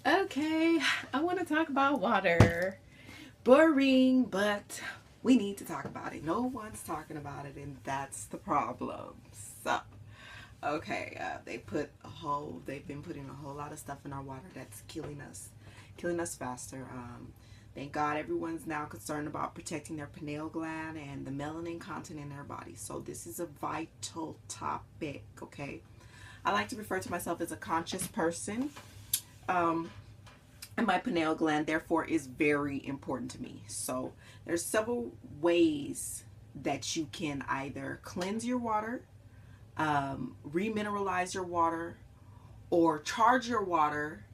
Okay, I want to talk about water. Boring, but we need to talk about it. No one's talking about it, and that's the problem. So, okay, they've been putting a whole lot of stuff in our water that's killing us faster. Thank God everyone's now concerned about protecting their pineal gland and the melanin content in their body. So this is a vital topic, okay? I like to refer to myself as a conscious person. Um, and my pineal gland therefore is very important to me. So there's several ways that you can either cleanse your water, remineralize your water, or charge your water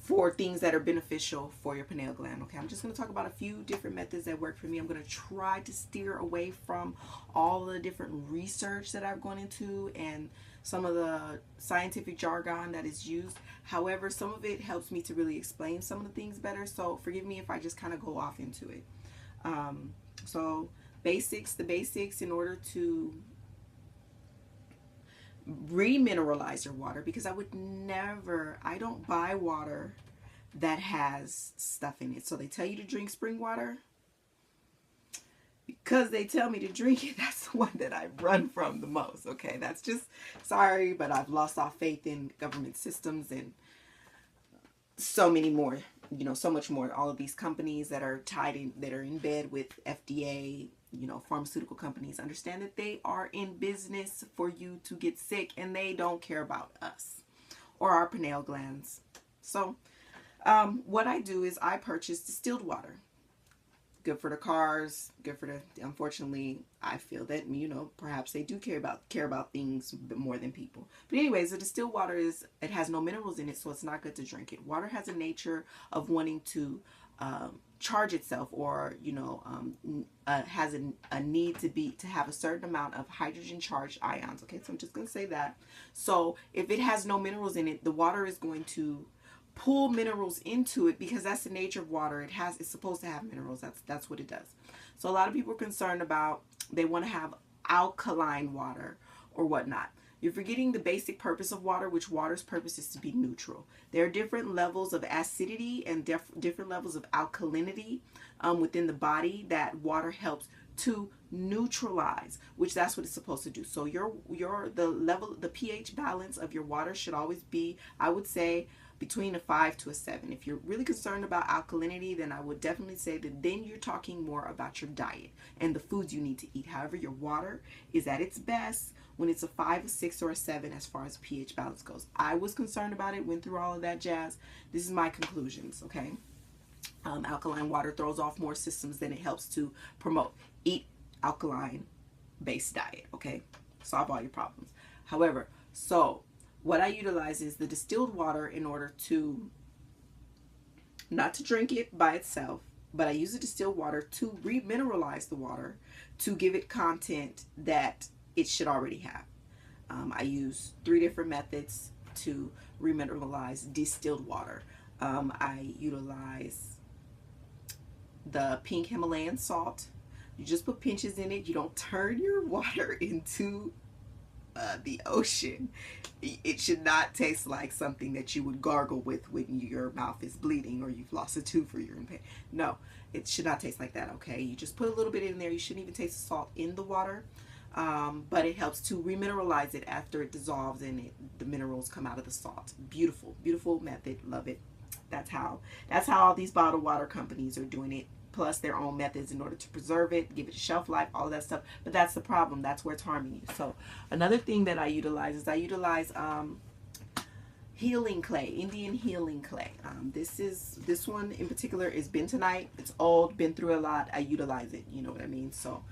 for things that are beneficial for your pineal gland. Okay, I'm just going to talk about a few different methods that work for me. I'm going to try to steer away from all the different research that I've gone into and some of the scientific jargon that is used. However, some of it helps me to really explain some of the things better. So forgive me if I just kind of go off into it. So the basics in order to remineralize your water, because I don't buy water that has stuff in it. So they tell you to drink spring water because they tell me to drink it. That's the one that I run from the most. Okay, that's just, sorry, but I've lost all faith in government systems and so many more, so much more. All of these companies that are that are in bed with FDA, pharmaceutical companies, understand that they are in business for you to get sick, and they don't care about us or our pineal glands. So what I do is I purchase distilled water. Good for the cars, good for unfortunately, I feel that, perhaps they do care about things more than people. But anyways, the distilled water it has no minerals in it, so it's not good to drink it. Water has a nature of wanting to charge itself, or has a need to have a certain amount of hydrogen charged ions. Okay, so I'm just going to say that. So if it has no minerals in it, the water is going to pull minerals into it, because that's the nature of water. It's supposed to have minerals. That's what it does. So a lot of people are concerned about, they want to have alkaline water or whatnot. You're forgetting the basic purpose of water, which water's purpose is to be neutral. There are different levels of acidity and different levels of alkalinity within the body that water helps to neutralize, which that's what it's supposed to do. So the pH balance of your water should always be, I would say, between a 5 to a 7. If you're really concerned about alkalinity, then I would definitely say that then you're talking more about your diet and the foods you need to eat. However, your water is at its best when it's a 5, a 6, or a 7 as far as pH balance goes. I was concerned about it, went through all of that jazz. This is my conclusions, okay? Alkaline water throws off more systems than it helps to promote. Eat alkaline based diet, okay? Solve all your problems. However, what I utilize is the distilled water in order to, not to drink it by itself, but I use the distilled water to remineralize the water to give it content that it should already have. I use 3 different methods to remineralize distilled water. I utilize the pink Himalayan salt. You just put pinches in it. You don't turn your water into the ocean. It should not taste like something that you would gargle with when your mouth is bleeding or you've lost a tooth or you're in pain. No, it should not taste like that, okay? You just put a little bit in there. You shouldn't even taste the salt in the water, but it helps to remineralize it after it dissolves and the minerals come out of the salt. Beautiful, beautiful method. Love it. That's how all these bottled water companies are doing it, plus their own methods in order to preserve it, give it a shelf life, all of that stuff. But that's the problem. That's where it's harming you. So another thing that I utilize is healing clay, Indian healing clay. This one in particular is bentonite. It's old, been through a lot. I utilize it. You know what I mean? So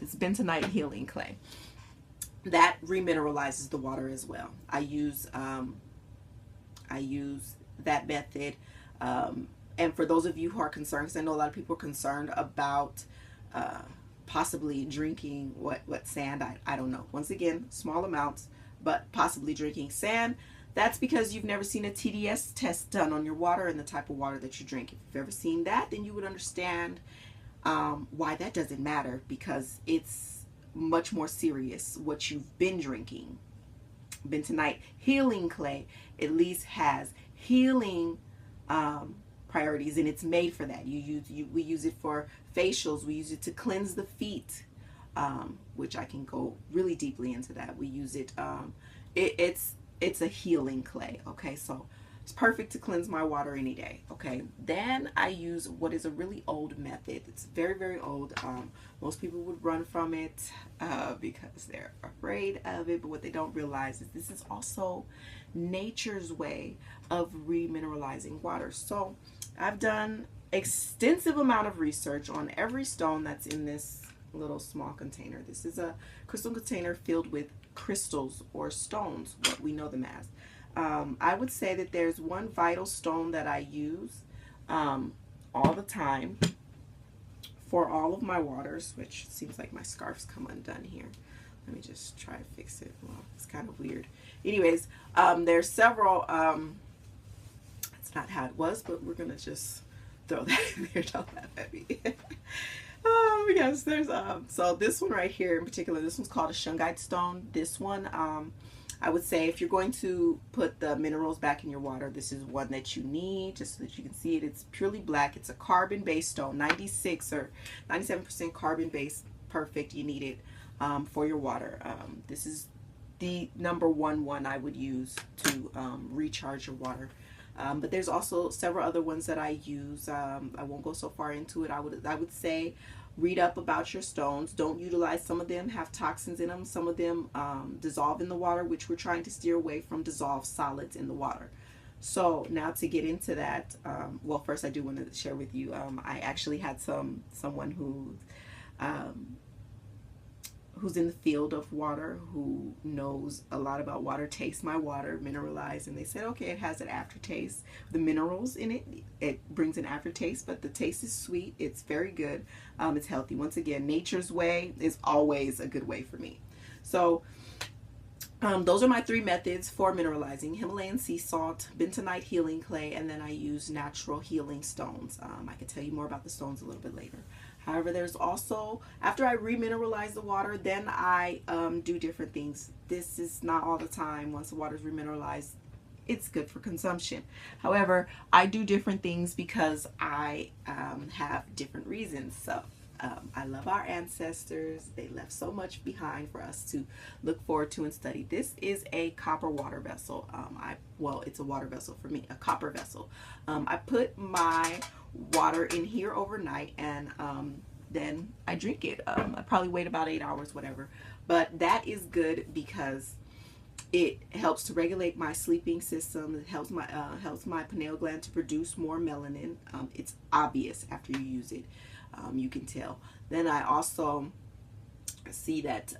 it's bentonite healing clay. That remineralizes the water as well. I use that method. And for those of you who are concerned, because I know a lot of people are concerned about possibly drinking what sand, I don't know. Once again, small amounts, but possibly drinking sand. That's because you've never seen a TDS test done on your water and the type of water that you drink. If you've ever seen that, then you would understand why that doesn't matter, because it's much more serious what you've been drinking bentonite healing clay at least has healing priorities, and it's made for that. We use it for facials. We use it to cleanse the feet, which I can go really deeply into that. We use it. It's a healing clay. Okay, so it's perfect to cleanse my water any day. Okay, then I use what is a really old method. It's very, very old. Most people would run from it because they're afraid of it, but what they don't realize is this is also nature's way of remineralizing water. So I've done extensive amount of research on every stone that's in this little small container. This is a crystal container filled with crystals or stones, what we know them as. I would say that there's one vital stone that I use all the time for all of my waters, which seems like my scarf's come undone here. Let me just try to fix it. Well, it's kind of weird. Anyways, there's several, it's not how it was, but we're gonna just throw that in there. Don't laugh at me. Oh yes, there's so this one right here in particular, this one's called a shungite stone. This one, I would say if you're going to put the minerals back in your water, this is one that you need, just so that you can see it. It's purely black. It's a carbon-based stone, 96 or 97% carbon-based. Perfect. You need it for your water. This is the number one I would use to recharge your water. But there's also several other ones that I use. I won't go so far into it. I would say read up about your stones. Don't utilize. Some of them have toxins in them. Some of them dissolve in the water, which we're trying to steer away from dissolved solids in the water. So now to get into that, well, first I do want to share with you, I actually had someone who's in the field of water, who knows a lot about water, taste my water, Mineralize, and they said, okay, it has an aftertaste. The minerals in it, it brings an aftertaste, but the taste is sweet. It's very good. It's healthy. Once again, nature's way is always a good way for me. So those are my three methods for mineralizing: Himalayan sea salt, bentonite healing clay, and then I use natural healing stones. I can tell you more about the stones a little bit later. However, there's also, after I remineralize the water, then I do different things. This is not all the time. Once the water is remineralized, it's good for consumption. However, I do different things because I have different reasons. So I love our ancestors. They left so much behind for us to look forward to and study. This is a copper water vessel. Well, it's a water vessel for me, a copper vessel. I put my water in here overnight, and then I drink it. I probably wait about 8 hours, whatever. But that is good because it helps to regulate my sleeping system. It helps my pineal gland to produce more melanin. It's obvious after you use it. You can tell. Then I also see that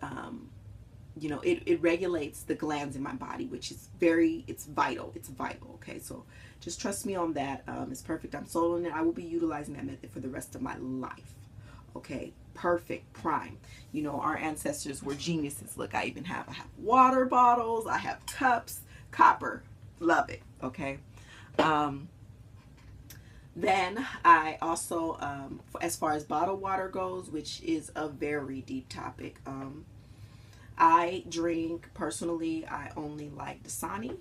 you know, it regulates the glands in my body, which is it's vital. It's vital. Okay, so just trust me on that. It's perfect. I'm sold on it. I will be utilizing that method for the rest of my life. Okay, perfect, prime. You know, our ancestors were geniuses. Look, I have water bottles. I have cups. Copper, love it. Okay. Then I also, as far as bottled water goes, which is a very deep topic, I drink, personally, I only like Dasani,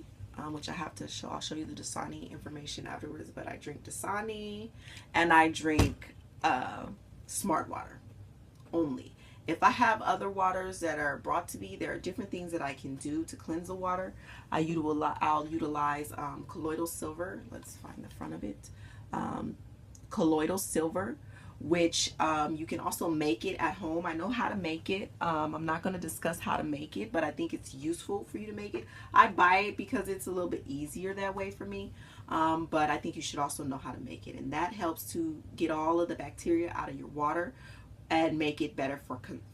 which I have to show. I'll show you the Dasani information afterwards, but I drink Dasani, and I drink Smart Water only. If I have other waters that are brought to me, there are different things that I can do to cleanse the water. I'll utilize colloidal silver. Let's find the front of it. Colloidal silver, which you can also make it at home. I know how to make it. I'm not going to discuss how to make it, but I think it's useful for you to make it. I buy it because it's a little bit easier that way for me, but I think you should also know how to make it, and that helps to get all of the bacteria out of your water and make it better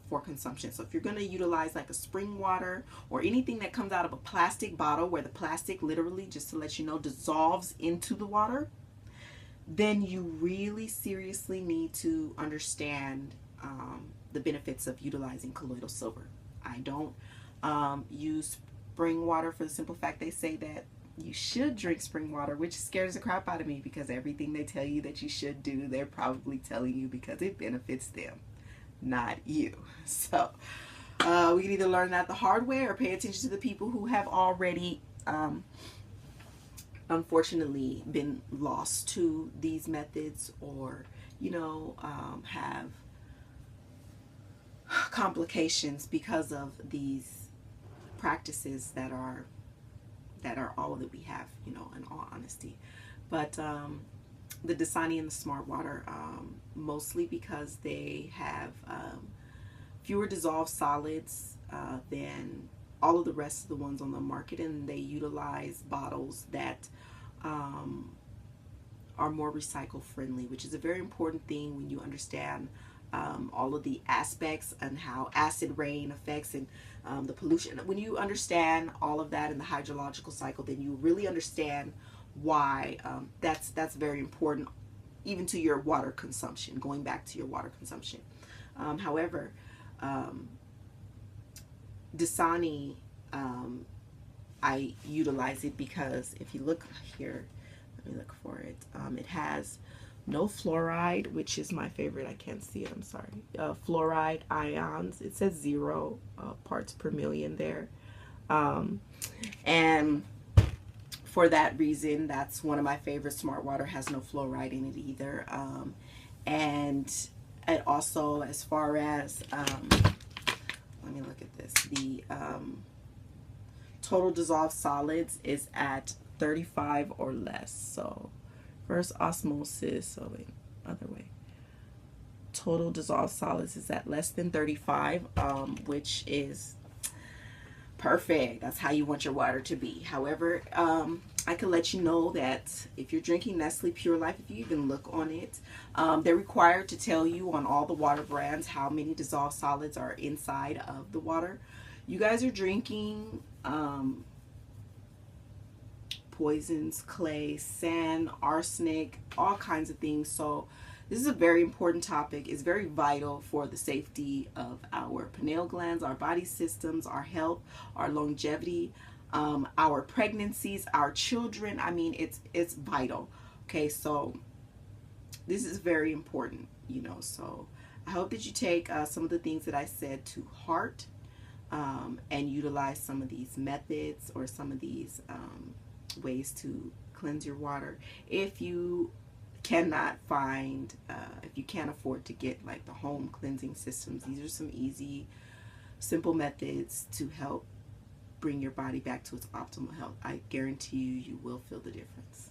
for consumption. So if you're going to utilize like a spring water or anything that comes out of a plastic bottle, where the plastic literally, just to let you know, dissolves into the water, then you really seriously need to understand the benefits of utilizing colloidal silver. I don't use spring water for the simple fact they say that you should drink spring water, which scares the crap out of me, because everything they tell you that you should do, they're probably telling you because it benefits them, not you. So We can either learn that the hard way or pay attention to the people who have already unfortunately been lost to these methods, or have complications because of these practices that are all that we have, in all honesty. But the Dasani and the Smart Water, mostly because they have fewer dissolved solids than all of the rest of the ones on the market, and they utilize bottles that are more recycle friendly, which is a very important thing when you understand all of the aspects and how acid rain affects and the pollution. When you understand all of that in the hydrological cycle, then you really understand why that's very important, even to your water consumption, going back to your water consumption. However, Dasani, I utilize it because if you look here, let me look for it. It has no fluoride, which is my favorite. I can't see it, I'm sorry. Fluoride ions. It says 0 parts per million there. And for that reason, that's one of my favorites. Smart Water has no fluoride in it either. And it also, as far as, let me look at this. The total dissolved solids is at 35 or less. So reverse osmosis, so wait, other way. Total dissolved solids is at less than 35, which is perfect. That's how you want your water to be. However, I can let you know that if you're drinking Nestle Pure Life, if you even look on it, they're required to tell you on all the water brands how many dissolved solids are inside of the water. You guys are drinking poisons, clay, sand, arsenic, all kinds of things. So this is a very important topic. It's very vital for the safety of our pineal glands, our body systems, our health, our longevity, our pregnancies, our children. I mean, it's vital. Okay, so this is very important, so I hope that you take some of the things that I said to heart, and utilize some of these methods or some of these ways to cleanse your water. If you cannot find, if you can't afford to get like the home cleansing systems, these are some easy, simple methods to help bring your body back to its optimal health. I guarantee you, you will feel the difference.